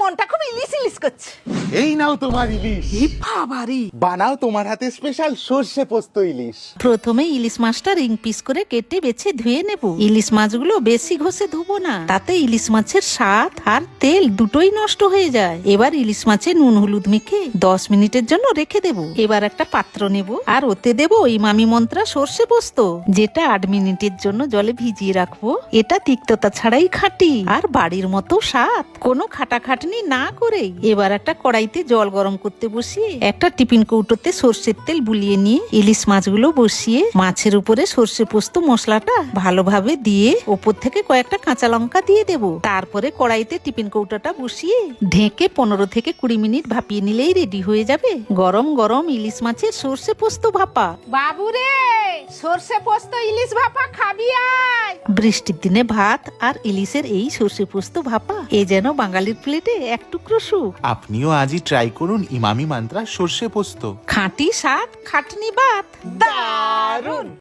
মনটা খুব ইলিশ ইলিশ করছে। এই নাও তোমার ইলিশ। এ বাবারে, বানাও তোমার হাতে স্পেশাল সর্ষে পোস্ত ইলিশ। প্রথমে ইলিশ মাছটা রিং পিস করে কেটে বেছে ধুয়ে নেব। ইলিশ মাছগুলো বেশি ঘষে ধুবো না, তাতে ইলিশ মাছের স্বাদ আর তেল দুটোই নষ্ট হয়ে যায়। এবার ইলিশ মাছে নুন হলুদ মেখে 10 মিনিটের জন্য রেখে দেব। এবার একটা পাত্র নেব আর ওতে দেব ইমামি মন্ত্রা সর্ষে পোস্ত, যেটা 8 মিনিটের জন্য জলে ভিজিয়ে রাখবো। এটা তিক্ততা ছাড়াই খাঁটি আর বাড়ির মতো স্বাদ, কোনো খাটাখাটনি না করেই। এবার একটা কড়াইতে জল গরম করতে বসিয়ে একটা টিফিন কৌটোতে সর্ষের তেল বুলিয়ে নিয়ে ইলিশ মাছগুলো বসিয়ে মাছের উপরে সর্ষে পোস্ত মশলাটা ভালোভাবে দিয়ে ওপর থেকে কয়েকটা কাঁচা লঙ্কা দিয়ে দেব। তারপরে কড়াইতে টিফিন কৌটোটা বসিয়ে ঢেকে 15 থেকে 20 মিনিট ভাপিয়ে নিলেই রেডি হয়ে যাবে গরম গরম ইলিশ মাছের সর্ষে পোস্ত ভাপা। বাবুরে সর্ষে পোস্ত ইলিশ ভাপা খাবি আয়। বৃষ্টির দিনে ভাত আর ইলিশের এই সর্ষে পোস্ত ভাপা এ যেন বাঙালির প্লেটে এক টুকরো সুখ। আপনিও আজই ট্রাই করুন ইমামি মন্ত্রা সর্ষে পোস্ত। খাঁটি স্বাদ, খাটনি বাত। দারুণ।